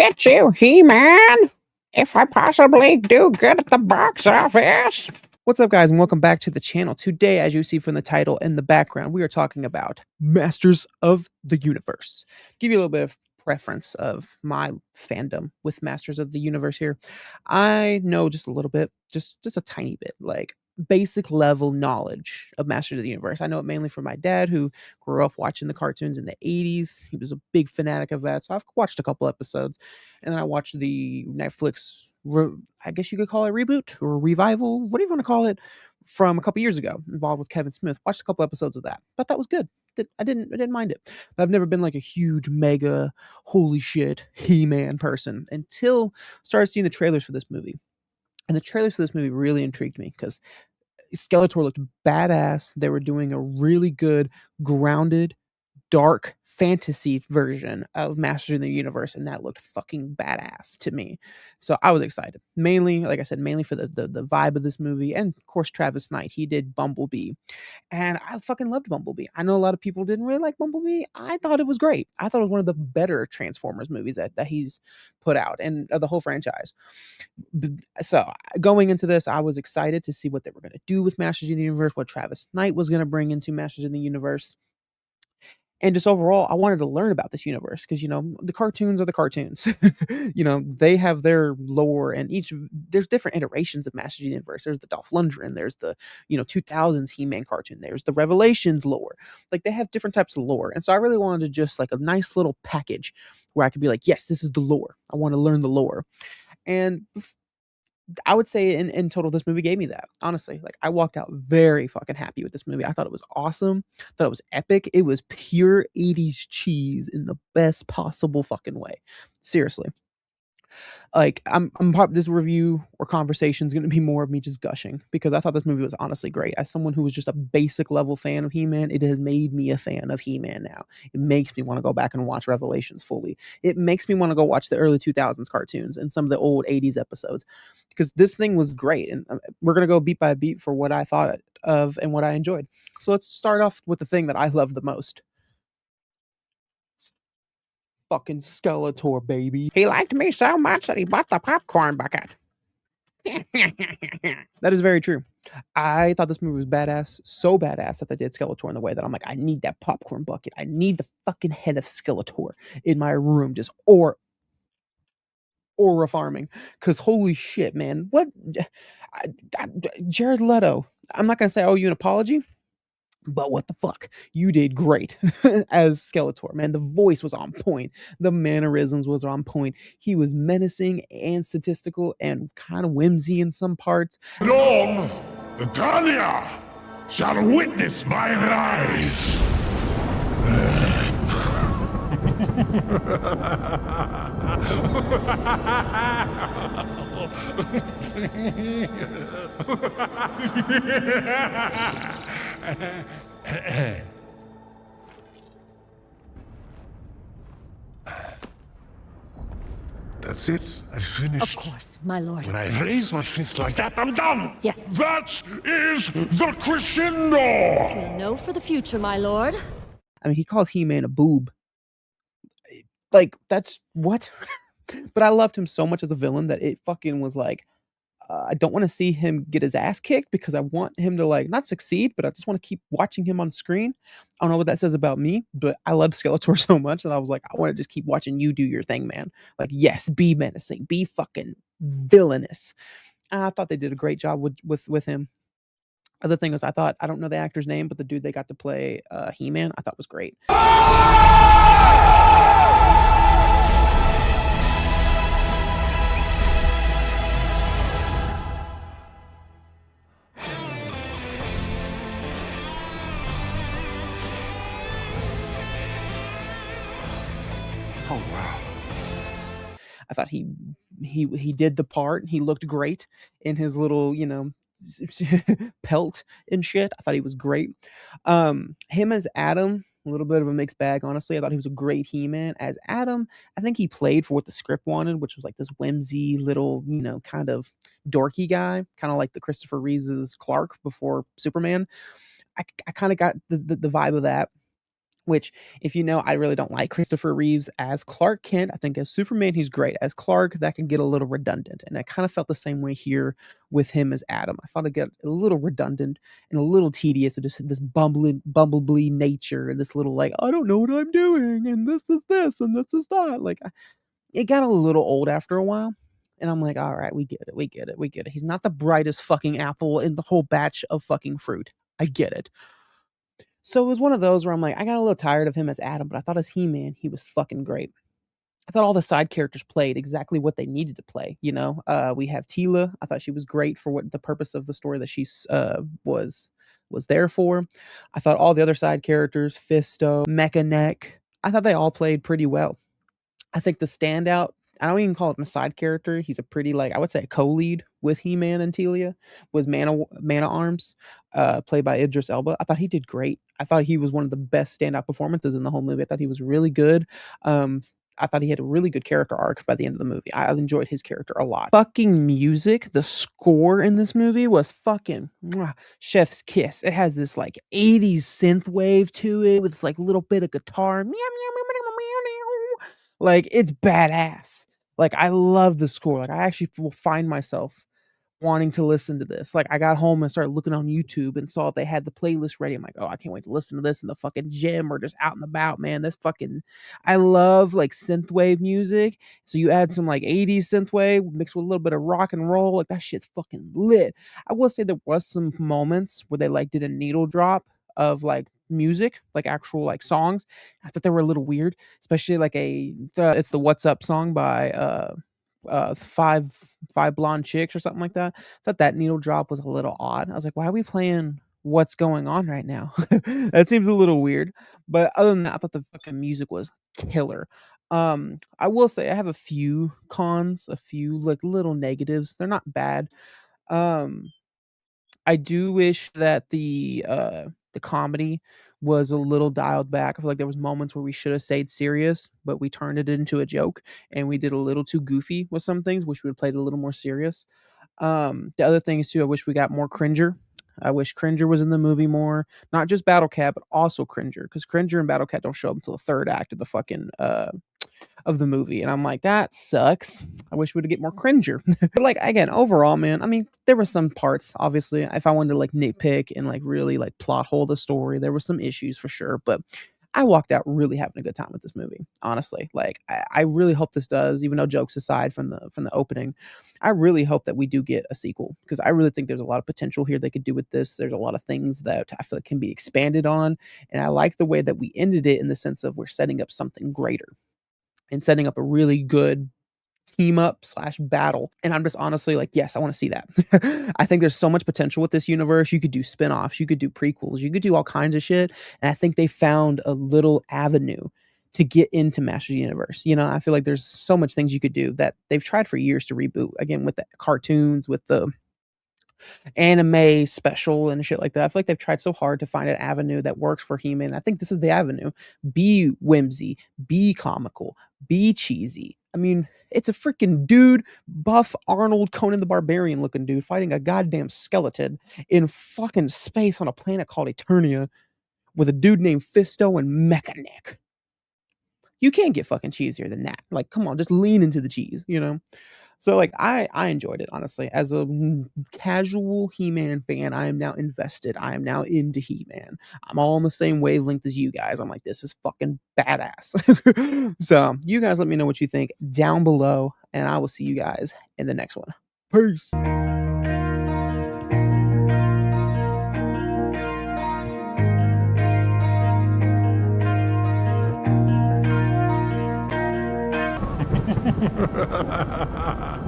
get you, He-Man, if I possibly do good at the box office. What's up, guys, and welcome back to the channel. Today, as you see from the title in the background, we are talking about Masters of the Universe. Give you a little bit of preference of my fandom with Masters of the Universe here. I know just a little bit, just a tiny bit, like basic level knowledge of Masters of the Universe. I know it mainly from my dad, who grew up watching the cartoons in the 80s. He was a big fanatic of that, so I've watched a couple episodes, and then I watched the Netflix, I guess you could call it reboot or revival, what do you want to call it, from a couple years ago, involved with Kevin Smith. Watched a couple episodes of that, but that was good. I didn't mind it. But I've never been like a huge mega holy shit He-Man person until started seeing the trailers for this movie. And the trailers for this movie really intrigued me because Skeletor looked badass. They were doing a really good, grounded, dark fantasy version of Masters of the Universe, and that looked fucking badass to me. So I was excited. Mainly, like I said, mainly for the vibe of this movie, and of course Travis Knight. He did Bumblebee, and I fucking loved Bumblebee. I know a lot of people didn't really like Bumblebee. I thought it was great. I thought it was one of the better Transformers movies that he's put out, and of the whole franchise. So going into this, I was excited to see what they were going to do with Masters of the Universe, what Travis Knight was going to bring into Masters of the Universe. And just overall, I wanted to learn about this universe because, the cartoons are the cartoons. They have their lore, and there's different iterations of Masters of the Universe. There's the Dolph Lundgren, there's the 2000s He-Man cartoon, there's the Revelations lore. Like, they have different types of lore, and so I really wanted to just like a nice little package where I could be like, yes, this is the lore. I want to learn the lore. And I would say in total, this movie gave me that. Honestly, like, I walked out very fucking happy with this movie. I thought it was awesome. Thought it was epic. It was pure 80s cheese in the best possible fucking way. Seriously. Like, this review or conversation is going to be more of me just gushing because I thought this movie was honestly great. As someone who was just a basic level fan of He-Man, it has made me a fan of He-Man now. It makes me want to go back and watch Revelations fully. It makes me want to go watch the early 2000s cartoons and some of the old 80s episodes because this thing was great. And we're going to go beat by beat for what I thought of and what I enjoyed. So let's start off with the thing that I love the most. Fucking Skeletor, baby. He liked me so much that he bought the popcorn bucket. That is very true. I thought this movie was badass, so badass that they did Skeletor in the way that I'm like, I need that popcorn bucket. I need the fucking head of Skeletor in my room, just aura farming. Because holy shit, man, what? Jared Leto. I'm not gonna say I owe you an apology. But what the fuck? You did great as Skeletor, man. The voice was on point. The mannerisms was on point. He was menacing and statistical and kind of whimsy in some parts. Long, Titania shall witness mine eyes. That's it. I finished. Of course, my lord. When I raise my fist like that, I'm done. Yes. That is the crescendo. We'll know for the future, my lord. I mean, he calls He-Man a boob. Like, that's what? But I loved him so much as a villain that it fucking was like, I don't want to see him get his ass kicked because I want him to, like, not succeed, but I just want to keep watching him on screen. I don't know what that says about me, but I loved Skeletor so much that I was like, I want to just keep watching you do your thing, man. Like, yes, be menacing, be fucking villainous. I thought they did a great job with him. Other thing is, I don't know the actor's name, but the dude they got to play He-Man, I thought was great. Oh wow! I thought he did the part. He looked great in his little, pelt and shit. I thought he was great. Him as Adam, a little bit of a mixed bag, honestly. I thought he was a great He-Man. As Adam, I think he played for what the script wanted, which was like this whimsy little, kind of dorky guy, kind of like the Christopher Reeves's Clark before Superman. I kind of got the vibe of that. which, if you know, I really don't like Christopher Reeves as Clark Kent. I think as Superman, he's great. As Clark, that can get a little redundant. And I kind of felt the same way here with him as Adam. I thought it got a little redundant and a little tedious. Just this bumblebee nature, and this little like, I don't know what I'm doing, and this is this, and this is that. Like, it got a little old after a while. And I'm like, all right, we get it. We get it. We get it. He's not the brightest fucking apple in the whole batch of fucking fruit. I get it. So it was one of those where I'm like, I got a little tired of him as Adam, but I thought as He-Man, he was fucking great. I thought all the side characters played exactly what they needed to play. You know, we have Tila. I thought she was great for what the purpose of the story that she was there for. I thought all the other side characters, Fisto, Mechaneck, I thought they all played pretty well. I think the standout, I don't even call him a side character. He's a pretty, like, I would say a co-lead with He-Man and Telia, was Man-at-Arms, played by Idris Elba. I thought he did great. I thought he was one of the best standout performances in the whole movie. I thought he was really good. I thought he had a really good character arc by the end of the movie. I enjoyed his character a lot. Fucking music, the score in this movie was fucking chef's kiss. It has this like 80s synth wave to it with this like little bit of guitar. Meow, meow, meow, meow, meow, meow. Like, it's badass. Like, I love the score. Like, I actually will find myself wanting to listen to this. Like, I got home and started looking on YouTube and saw they had the playlist ready. I'm like, oh, I can't wait to listen to this in the fucking gym or just out and about, man. This fucking, I love like synthwave music. So you add some like 80s synthwave mixed with a little bit of rock and roll. Like, that shit's fucking lit. I will say there was some moments where they like did a needle drop of like music, like actual like songs. I thought they were a little weird, especially like it's the What's Up song by five blonde chicks or something like that. I thought that needle drop was a little odd. I was like, why are we playing What's Going On right now? That seems a little weird. But other than that, I thought the fucking music was killer. I will say I have a few cons, a few like little negatives. They're not bad. I do wish that the comedy was a little dialed back. I feel like there was moments where we should have stayed serious, but we turned it into a joke, and we did a little too goofy with some things. Wish we had played a little more serious. The other things too, I wish we got more Cringer. I wish Cringer was in the movie more, not just Battle Cat, but also Cringer, because Cringer and Battle Cat don't show up until the third act of the fucking of the movie. And I'm like, that sucks. I wish we would get more Cringer. But like, again, overall, man, I mean, there were some parts, obviously, if I wanted to like nitpick and like really like plot hole the story, there were some issues for sure. But I walked out really having a good time with this movie. Honestly, like I really hope this does, even though jokes aside from the opening, I really hope that we do get a sequel, because I really think there's a lot of potential here they could do with this. There's a lot of things that I feel like can be expanded on, and I like the way that we ended it in the sense of we're setting up something greater and setting up a really good team up slash battle. And I'm just honestly like, yes, I want to see that. I think there's so much potential with this universe. You could do spin-offs, you could do prequels, you could do all kinds of shit. And I think they found a little avenue to get into Masters of the Universe. You know, I feel like there's so much things you could do that they've tried for years to reboot. Again, with the cartoons, with the anime special and shit like that. I feel like they've tried so hard to find an avenue that works for He-Man. I think this is the avenue. Be whimsy, be comical, be cheesy. I mean, it's a freaking dude, buff Arnold Conan the Barbarian looking dude fighting a goddamn skeleton in fucking space on a planet called Eternia with a dude named Fisto and Mechaneck. You can't get fucking cheesier than that. Like, come on, just lean into the cheese, you know? So like I enjoyed it, honestly. As a casual He-Man fan, I am now invested. I am now into He-Man. I'm all on the same wavelength as you guys. I'm like, this is fucking badass. So you guys let me know what you think down below, and I will see you guys in the next one. Peace. Ha ha ha ha!